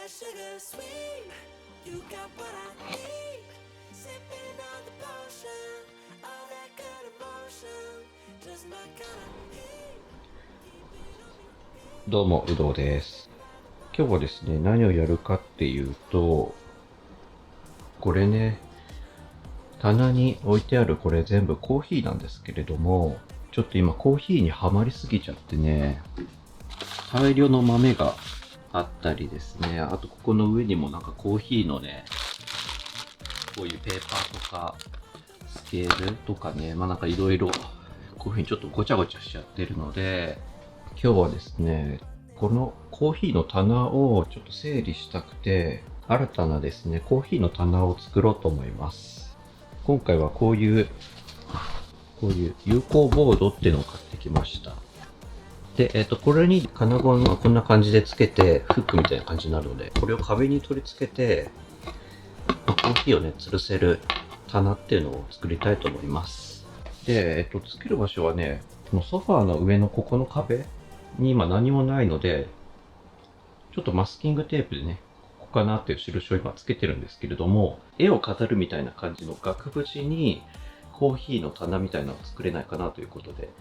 that sugar sweet. You got what I need. Sipping on the potion, all that good emotion. Just my kind of heat. Keep it on me. どうも、うどうです。今日はですね、何をやるかっていうと、これね、棚に置いてあるこれ全部コーヒーなんですけれども、ちょっと今コーヒーにはまりすぎちゃってね、大量の豆があったりですね、あとここの上にもなんかコーヒーのね、こういうペーパーとか、スケールとかね、なんかいろいろ、こういうふうにちょっとごちゃごちゃしちゃってるので、今日はですね、このコーヒーの棚をちょっと整理したくて、新たなですね、コーヒーの棚を作ろうと思います。今回はこういう有効ボードっていうのを買ってきました。で、これに金具がこんな感じでつけて、フックみたいな感じになるので、これを壁に取り付けて、コーヒーをね、吊るせる棚っていうのを作りたいと思います。で、つける場所はね、このソファーの上のここの壁に今何もないので、ちょっとマスキングテープでね、ここかなっていう印を今つけてるんですけれども、絵を飾るみたいな感じの額縁にコーヒーの棚みたいなのを作れないかなということで、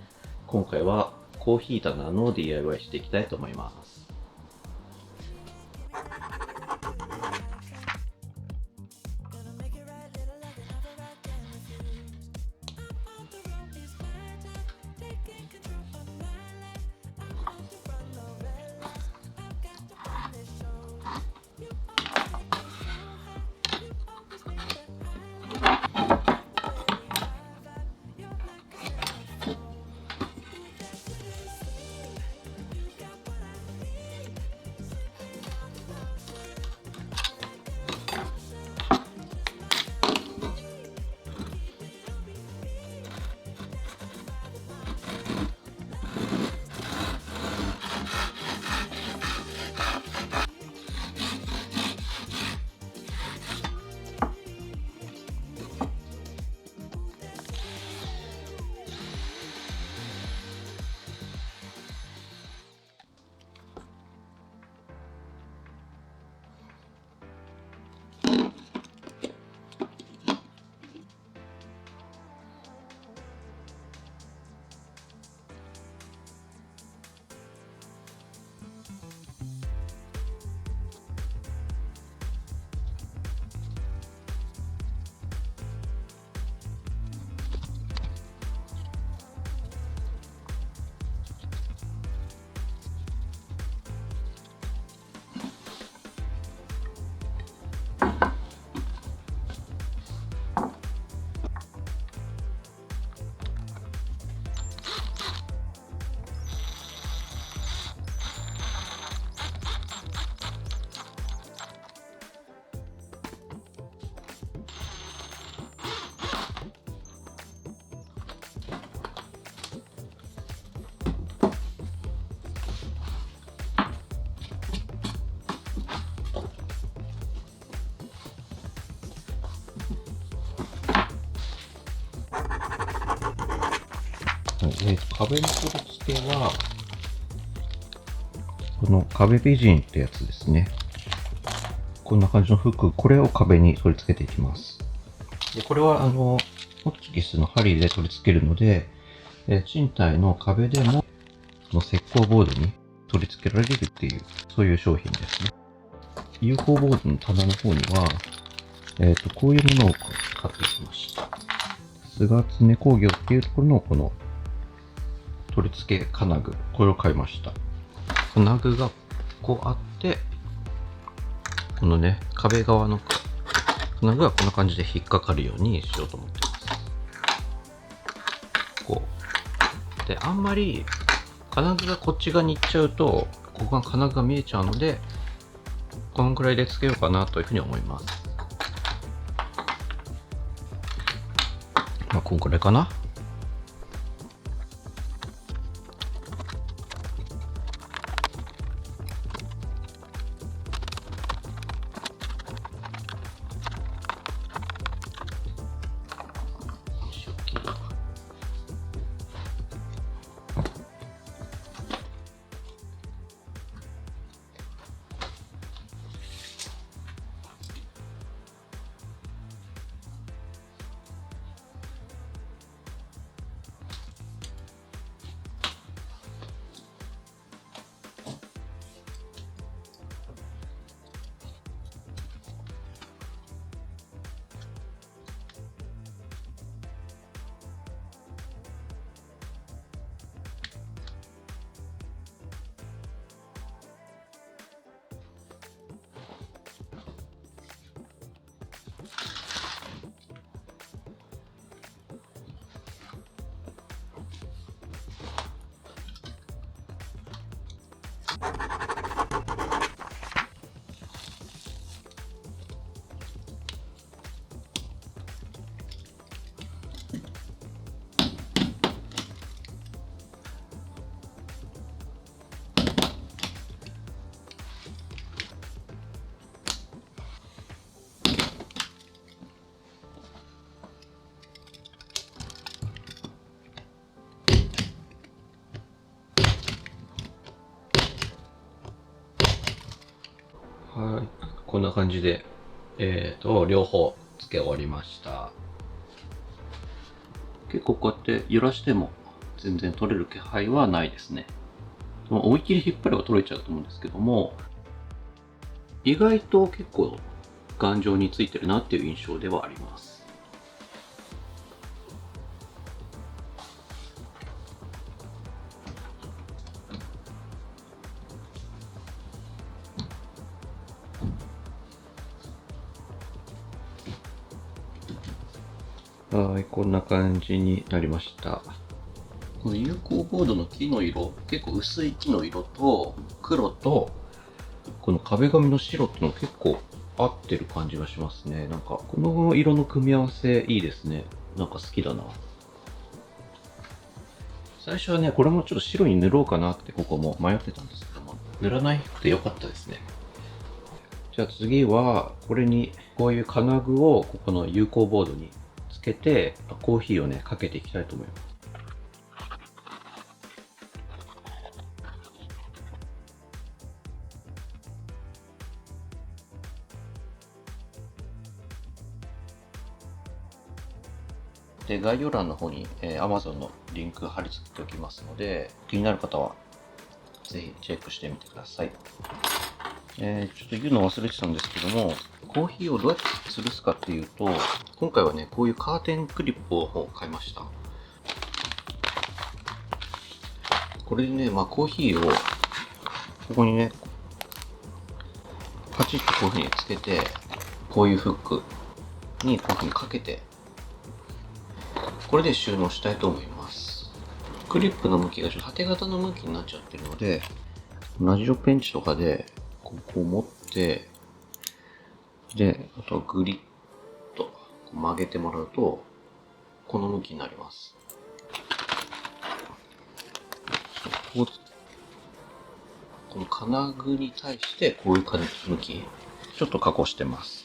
今回はコーヒー棚の DIY していきたいと思います。壁の取り付けは、この壁美人ってやつですね。こんな感じのフック、これを壁に取り付けていきます。でこれは、ホッチキスの針で取り付けるので、賃貸の壁でも、この石膏ボードに取り付けられるっていう、そういう商品ですね。有効ボードの棚の方には、こういうものを買ってきました。菅常工業っていうところのこの取り付け金具、これを買いました。金具がこうあって、このね、壁側の金具はこんな感じで引っかかるようにしようと思ってます。こう。で、あんまり金具がこっち側に行っちゃうと、ここが金具が見えちゃうので、このくらいでつけようかなというふうに思います。こんくらいかな。はい。こんな感じで、両方付け終わりました。結構こうやって揺らしても全然取れる気配はないですね。思いっきり引っ張れば取れちゃうと思うんですけども、意外と結構頑丈についてるなっていう印象ではあります。はい、こんな感じになりました。この有効ボードの木の色、結構薄い木の色と黒とこの壁紙の白っていうの結構合ってる感じがしますね。なんかこの色の組み合わせいいですね。なんか好きだな。最初はね、これもちょっと白に塗ろうかなってここも迷ってたんですけども、塗らなくてよかったですね。じゃあ次は、これにこういう金具をここの有効ボードにつけて、コーヒーをね、かけていきたいと思います。で、概要欄の方に、Amazon のリンク貼り付けておきますので、気になる方はぜひチェックしてみてください。ちょっと言うの忘れてたんですけども、コーヒーをどうやって吊るすかっていうと、今回はね、こういうカーテンクリップを買いました。これでね、コーヒーを、ここにね、パチッとこういう風につけて、こういうフックにこういう風にかけて、これで収納したいと思います。クリップの向きがちょっと縦型の向きになっちゃってるので、ラジオペンチとかで、こう持って、で、あとはグリッと曲げてもらうと、この向きになります。この金具に対してこういう向き、ちょっと加工してます。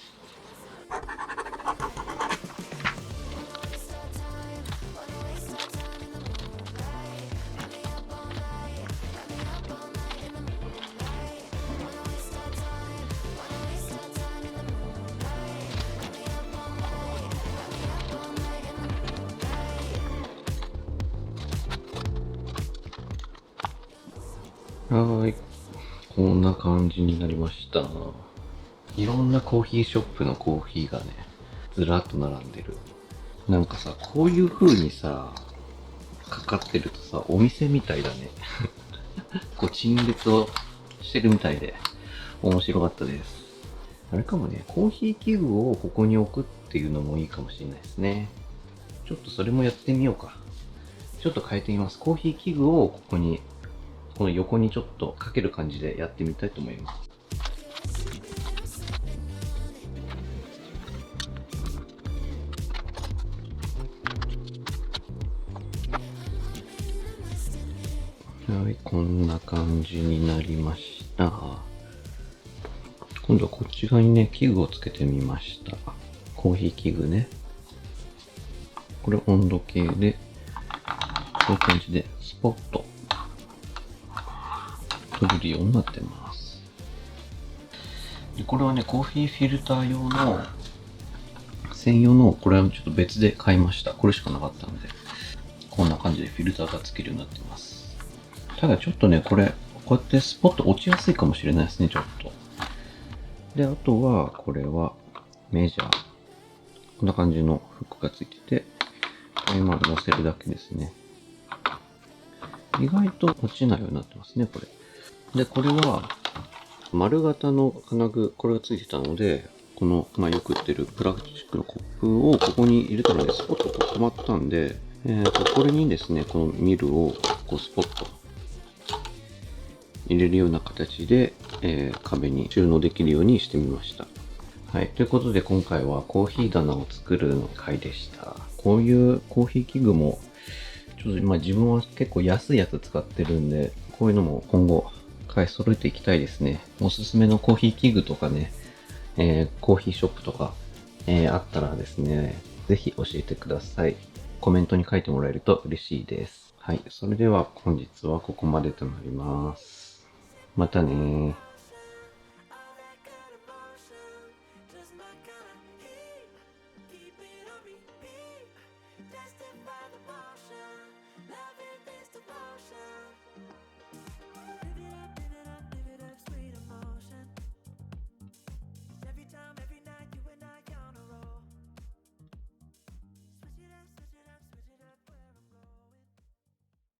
はい。こんな感じになりました。いろんなコーヒーショップのコーヒーがね、ずらっと並んでる。なんかさ、こういう風にさ、かかってるとさ、お店みたいだね。こう陳列をしてるみたいで、面白かったです。あれかもね、コーヒー器具をここに置くっていうのもいいかもしれないですね。ちょっとそれもやってみようか。ちょっと変えてみます。コーヒー器具をここに、この横にちょっとかける感じでやってみたいと思います。はい、こんな感じになりました。今度はこっち側にね、器具をつけてみました。コーヒー器具ね。これ温度計で、こういう感じでスポッと取れるようになってます。でこれはね、コーヒーフィルター用の、専用の、これはちょっと別で買いました。これしかなかったんで、こんな感じでフィルターがつけるようになってます。ただちょっとね、これ、こうやってスポッと落ちやすいかもしれないですね、ちょっと。で、あとは、これは、メジャー。こんな感じのフックがついてて、今乗せるだけですね。意外と落ちないようになってますね、これ。で、これは、丸型の金具、これがついてたので、この、よく売ってるプラスチックのコップをここに入れたらね、スポッと止まったんで、これにですね、このミルを、こうスポッと入れるような形で、壁に収納できるようにしてみました。はい。ということで今回はコーヒー棚を作るの回でした。こういうコーヒー器具も、ちょっと自分は結構安いやつ使ってるんで、こういうのも今後買い揃えていきたいですね。おすすめのコーヒー器具とかね、コーヒーショップとか、あったらですね、ぜひ教えてください。コメントに書いてもらえると嬉しいです。はい。それでは本日はここまでとなります。またねー。